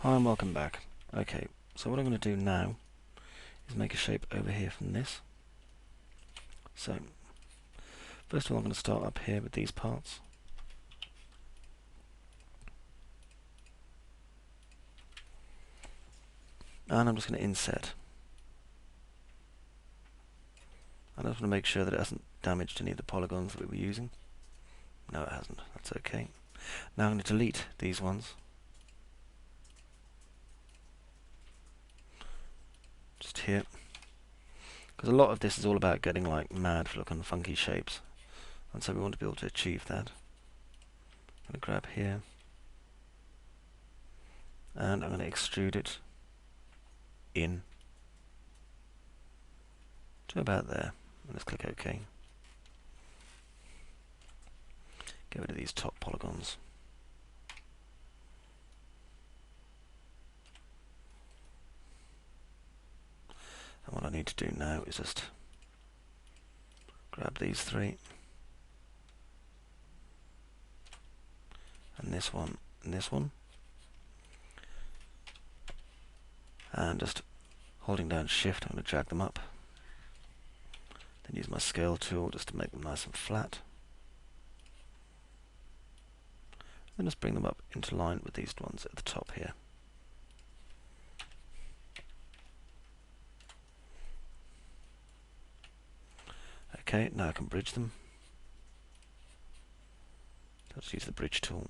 Hi and welcome back. Okay, so what I'm going to do now is make a shape over here from this. So, first of all I'm going to start up here with these parts. And I'm just going to inset. And I just want to make sure that it hasn't damaged any of the polygons that we were using. No, it hasn't. That's okay. Now I'm going to delete these ones. Just here. Because a lot of this is all about getting like mad looking funky shapes. And so we want to be able to achieve that. I'm going to grab here. And I'm going to extrude it in to about there. And let's click OK. Get rid of these top polygons. And what I need to do now is just grab these three. And this one, and this one. And just holding down Shift, I'm going to drag them up. Then use my scale tool just to make them nice and flat. Then just bring them up into line with these ones at the top here. Okay, now I can bridge them. Let's use the bridge tool.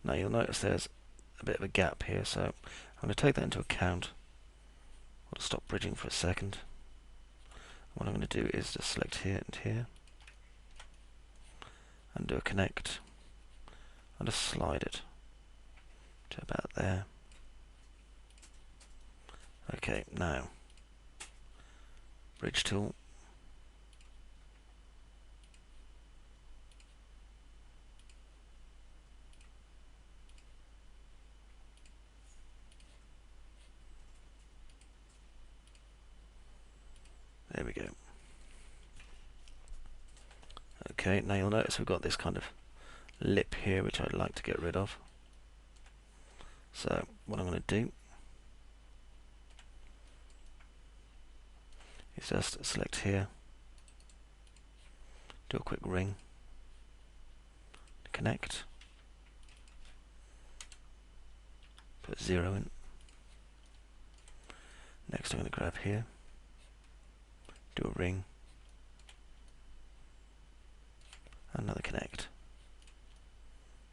Now you'll notice there's a bit of a gap here, so I'm going to take that into account. I'll just stop bridging for a second. What I'm going to do is just select here and here, and do a connect, and just slide it to about there. Okay, now, bridge tool. There we go. Okay, now you'll notice we've got this kind of lip here which I'd like to get rid of. So what I'm going to do is just select here, do a quick ring, connect, put 0 in. Next I'm going to grab here, do a ring, another connect.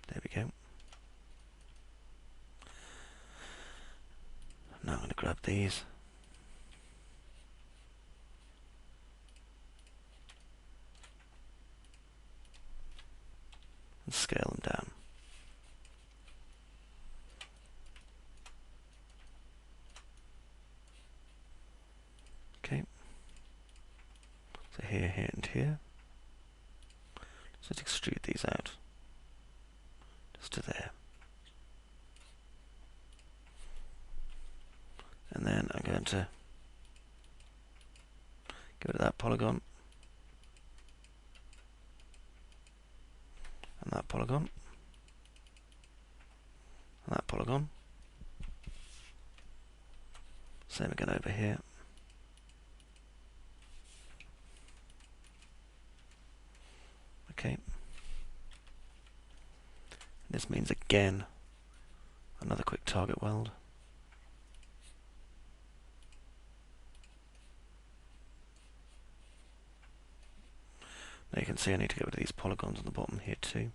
There we go. Now I'm going to grab these, and scale them down. Okay. So here, here and here. So let's extrude these out. Just to there. And then I'm going to get rid of that polygon. And that polygon. And that polygon. Same again over here. Okay. This means again another quick target weld. Now you can see I need to get rid of these polygons on the bottom here too.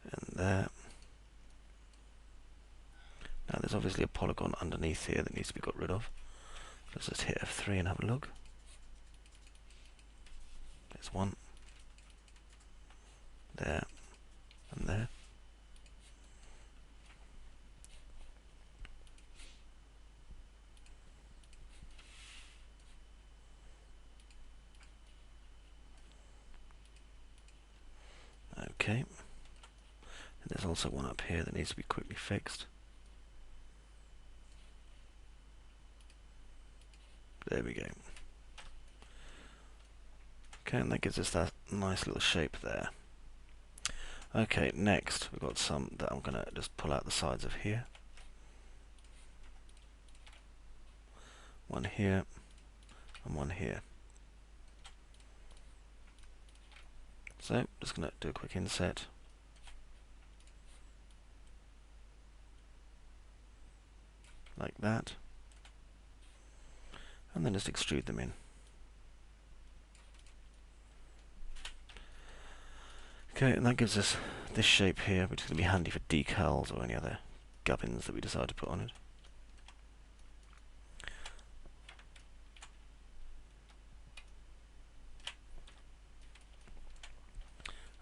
And there. Now there's obviously a polygon underneath here that needs to be got rid of. Let's just hit F3 and have a look. There's one. There. And there. Okay. And there's also one up here that needs to be quickly fixed. There we go. Okay, and that gives us that nice little shape there. Okay, next we've got some that I'm going to just pull out the sides of here. One here, and one here. So, just going to do a quick inset. Like that. And then just extrude them in. Okay, and that gives us this shape here, which is going to be handy for decals or any other gubbins that we decide to put on it.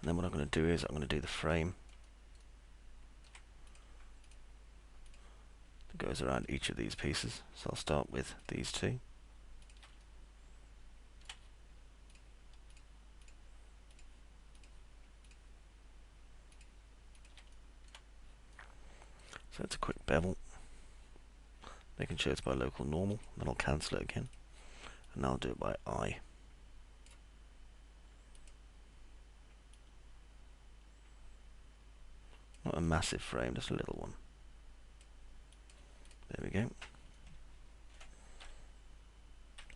And then what I'm going to do is I'm going to do the frame that goes around each of these pieces. So I'll start with these two. So it's a quick bevel, making sure it's by local normal, then I'll cancel it again, and I'll do it by eye. Not a massive frame, just a little one. There we go.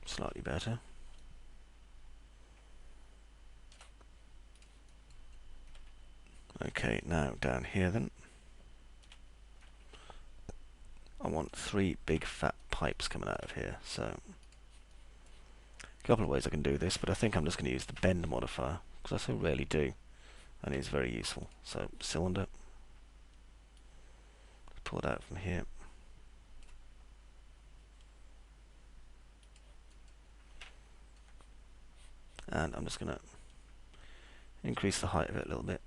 Slightly better. Okay, now down here then, I want 3 big fat pipes coming out of here. So, a couple of ways I can do this, but I think I'm just going to use the bend modifier, because I so rarely do, and it's very useful. So, cylinder, pull it out from here. And I'm just going to increase the height of it a little bit.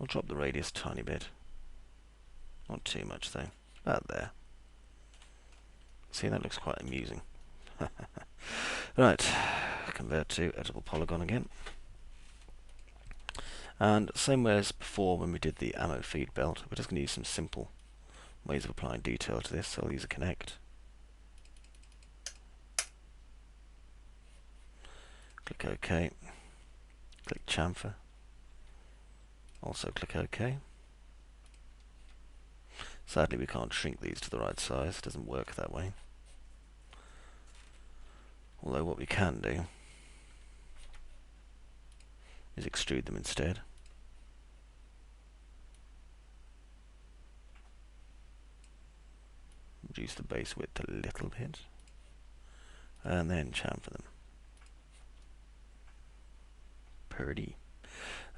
I'll drop the radius a tiny bit. Not too much though. About there. See, that looks quite amusing. Right, convert to editable polygon again. And same way as before when we did the ammo feed belt, we're just going to use some simple ways of applying detail to this. So I'll use a connect. Click OK. Click chamfer. Also click OK. Sadly we can't shrink these to the right size, it doesn't work that way. Although what we can do is extrude them instead. Reduce the base width a little bit, and then chamfer them. Pretty.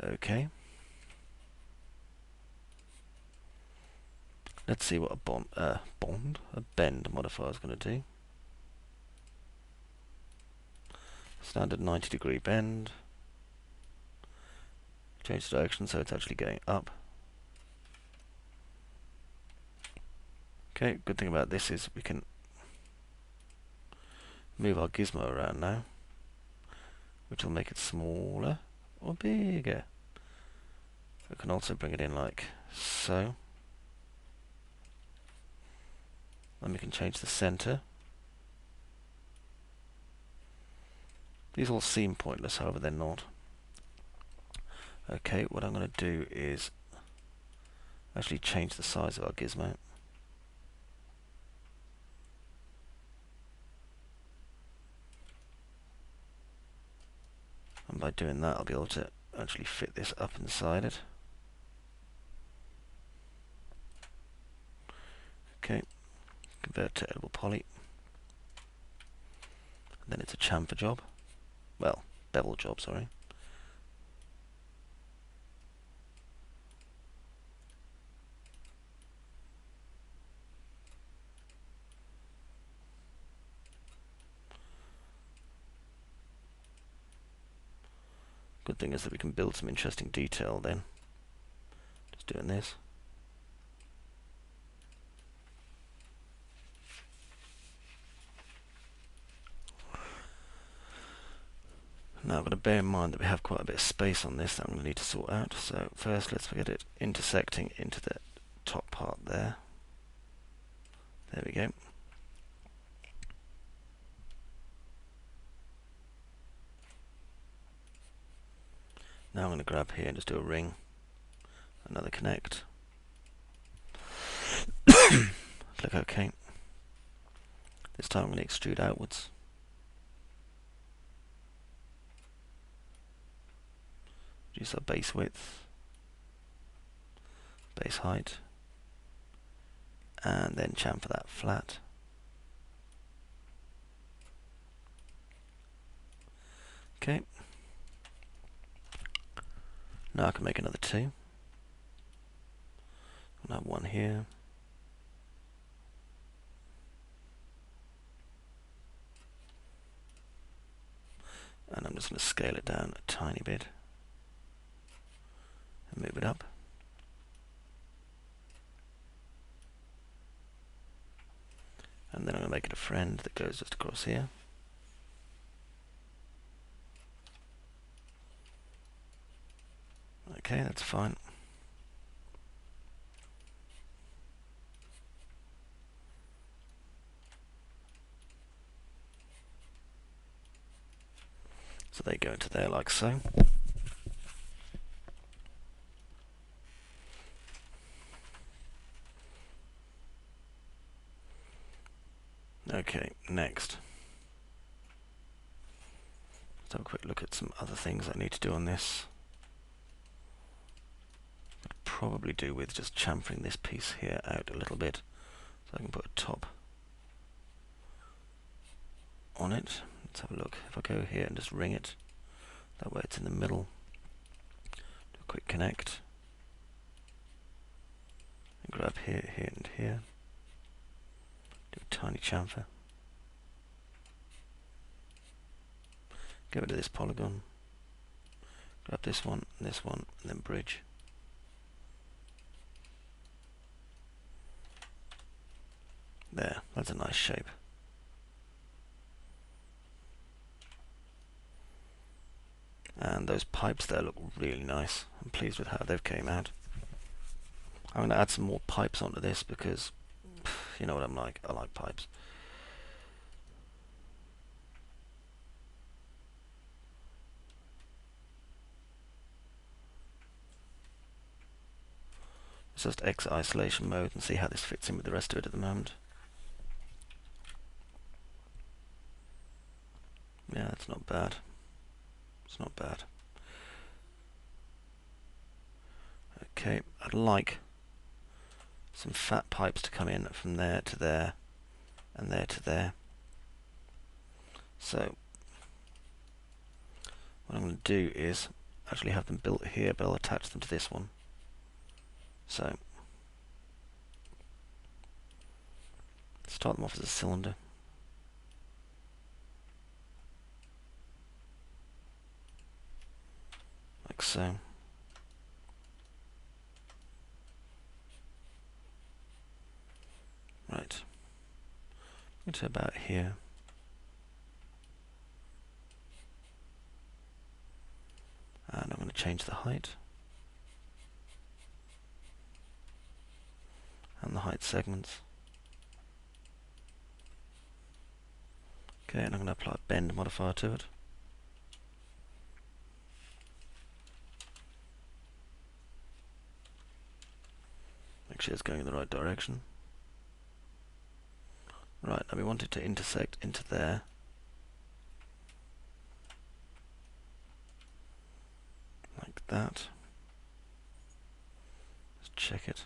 Okay. Let's see what a bend modifier is going to do. Standard 90-degree bend. Change the direction so it's actually going up. Okay, good thing about this is we can move our gizmo around now, which will make it smaller or bigger. We can also bring it in like so. And we can change the center. These all seem pointless, however they're not. Okay, what I'm going to do is actually change the size of our gizmo. And by doing that I'll be able to actually fit this up inside it. Okay, convert to editable poly. And then it's a chamfer job. Well, bevel job, sorry. Good thing is that we can build some interesting detail then. Just doing this. Now I've got to bear in mind that we have quite a bit of space on this that I'm going to need to sort out. So first let's get it intersecting into the top part there. There we go. Now I'm going to grab here and just do a ring, another connect. Click OK. This time I'm going to extrude outwards. Reduce our base width, base height, and then chamfer that flat. Okay. Now I can make another two. I'll have one here. And I'm just going to scale it down a tiny bit and move it up. And then I'm going to make it a friend that goes just across here. Okay, that's fine. So they go into there like so. Okay, next. Let's have a quick look at some other things I need to do on this. I'd probably do with just chamfering this piece here out a little bit, so I can put a top on it. Let's have a look. If I go here and just ring it, that way it's in the middle. Do a quick connect. And grab here, here, and here. Do a tiny chamfer. Get rid of this polygon. Grab this one, and then bridge. There, that's a nice shape. And those pipes there look really nice. I'm pleased with how they've came out. I'm going to add some more pipes onto this because you know what I'm like. I like pipes. Let's just exit isolation mode and see how this fits in with the rest of it at the moment. Yeah, it's not bad. It's not bad. Okay, I'd like some fat pipes to come in from there to there and there to there. So what I'm going to do is actually have them built here, but I'll attach them to this one. So start them off as a cylinder. Like so. Right. Into about here. And I'm going to change the height. And the height segments. Okay, and I'm going to apply a bend modifier to it. Make sure it's going in the right direction. Right, now we want it to intersect into there. Like that. Let's check it.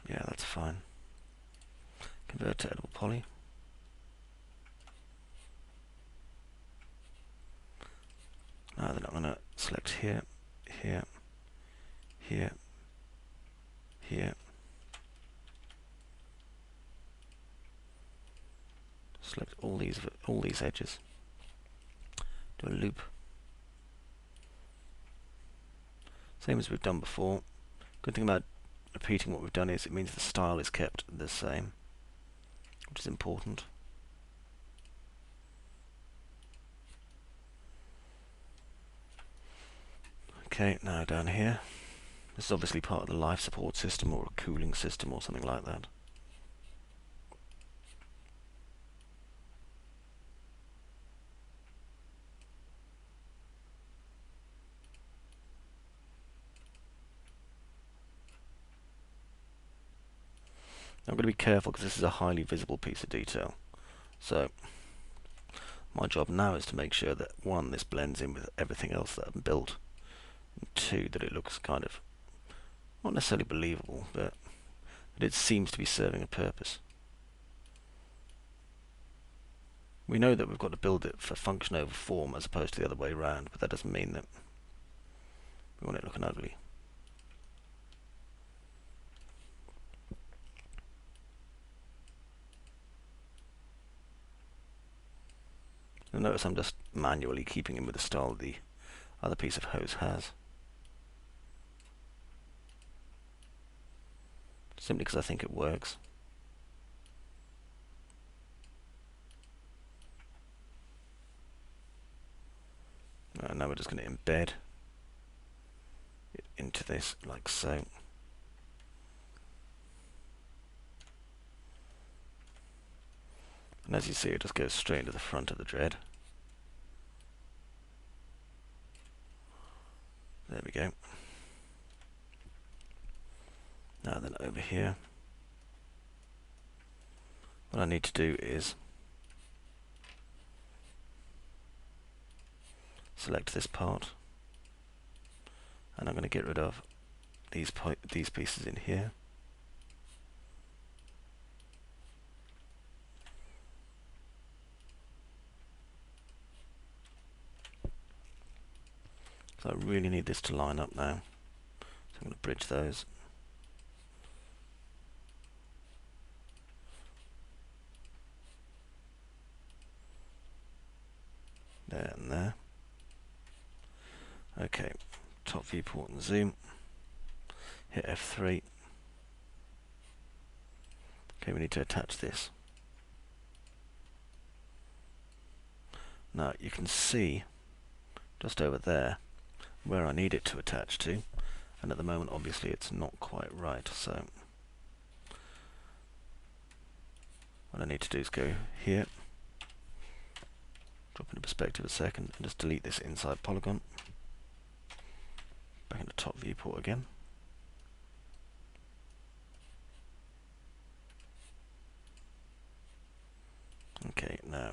Yeah, that's fine. Convert to editable poly. Now then I'm going to select here, here, here, here. Select all these edges. Do a loop. Same as we've done before. Good thing about repeating what we've done is it means the style is kept the same, which is important. Okay, now down here. This is obviously part of the life support system or a cooling system or something like that. I'm going to be careful because this is a highly visible piece of detail. So my job now is to make sure that one, this blends in with everything else that I've built, and two, that it looks kind of not necessarily believable, but that it seems to be serving a purpose. We know that we've got to build it for function over form as opposed to the other way around, but that doesn't mean that we want it looking ugly. You'll notice I'm just manually keeping in with the style the other piece of hose has. Simply because I think it works. And now we're just going to embed it into this like so. And as you see, it just goes straight into the front of the dread. There we go. Now then over here, what I need to do is select this part, and I'm going to get rid of these pieces in here. So I really need this to line up now. So I'm going to bridge those. There and there. Okay, top viewport and zoom. Hit F3. Okay, we need to attach this. Now you can see just over there where I need it to attach to, and at the moment obviously it's not quite right, so what I need to do is go here, drop into perspective a second, and just delete this inside polygon. Back into top viewport again. Okay, now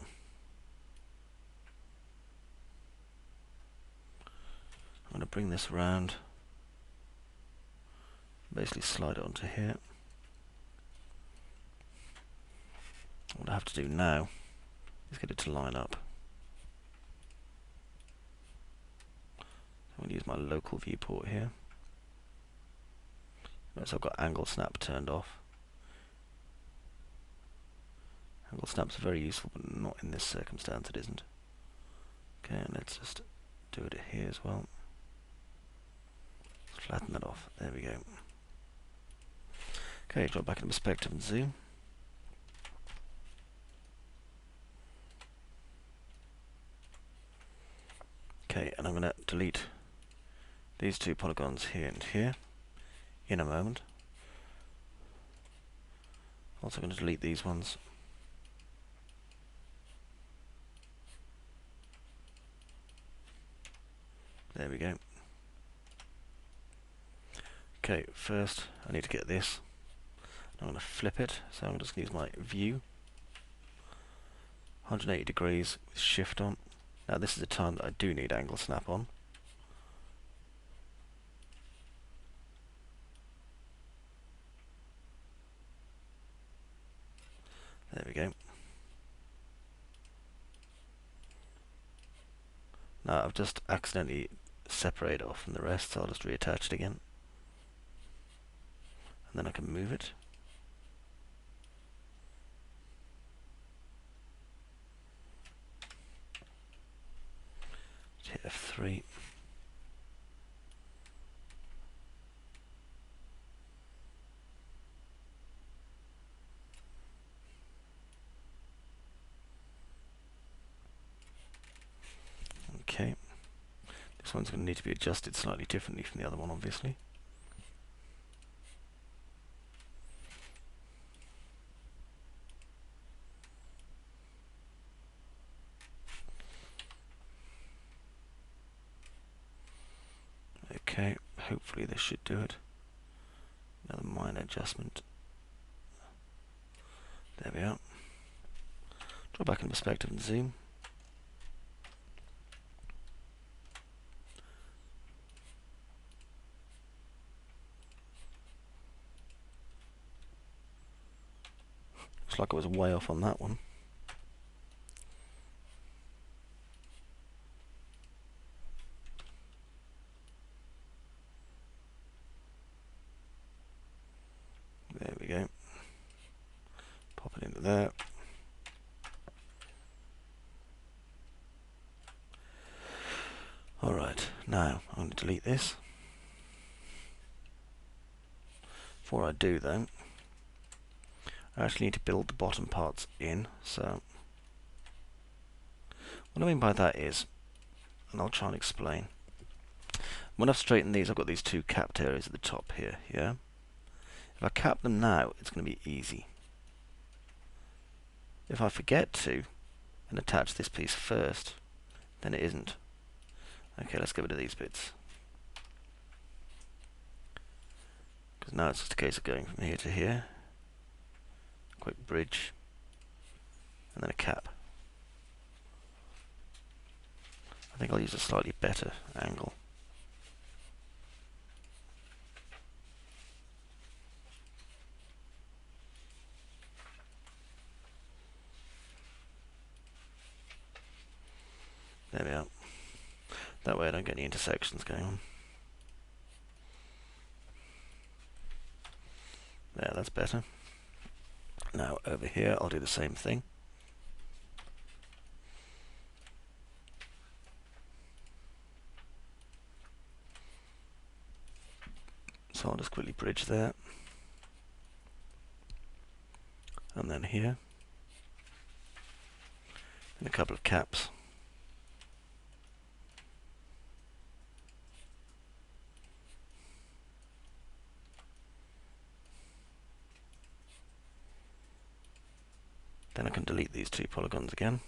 I'm going to bring this around, basically slide it onto here. What I have to do now is get it to line up. I'm going to use my local viewport here. Notice I've got angle snap turned off. Angle snaps are very useful, but not in this circumstance it isn't. Okay, and let's just do it here as well. Flatten that off. There we go. Okay, drop back into perspective and zoom. Okay, and I'm going to delete these two polygons here and here in a moment. Also going to delete these ones. There we go. Okay, first I need to get this. I'm going to flip it, so I'm just going to use my view. 180 degrees with shift on. Now this is the time that I do need angle snap on. There we go. Now I've just accidentally separated off from the rest, so I'll just reattach it again. And then I can move it. Hit F3. Okay. This one's going to need to be adjusted slightly differently from the other one, obviously. Okay, hopefully this should do it. Another minor adjustment. There we are. Draw back in perspective and zoom. Looks like I was way off on that one. There we go. Pop it into there. Alright, now I'm going to delete this. Before I do though, I actually need to build the bottom parts in, so what I mean by that is, and I'll try and explain. When I've straightened these, I've got these two capped areas at the top here, yeah? If I cap them now, it's going to be easy. If I forget to, and attach this piece first, then it isn't. Okay, let's get rid of these bits. Because now it's just a case of going from here to here. Quick bridge. And then a cap. I think I'll use a slightly better angle. There we are. That way I don't get any intersections going on. There, that's better. Now over here I'll do the same thing. So I'll just quickly bridge there. And then here. And a couple of caps. Then I can delete these two polygons again.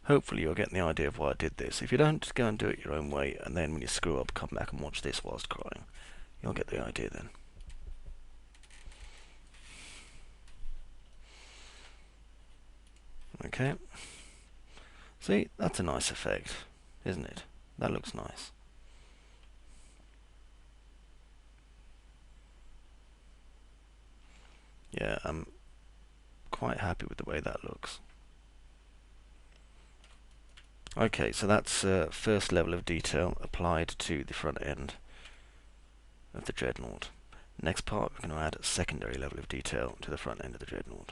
Hopefully you're getting the idea of why I did this. If you don't, go and do it your own way, and then when you screw up, come back and watch this whilst crying. You'll get the idea then. Okay. See, that's a nice effect, isn't it? That looks nice. Yeah, I'm quite happy with the way that looks. Okay, so that's first level of detail applied to the front end of the Dreadnought. Next part, we're going to add a secondary level of detail to the front end of the Dreadnought.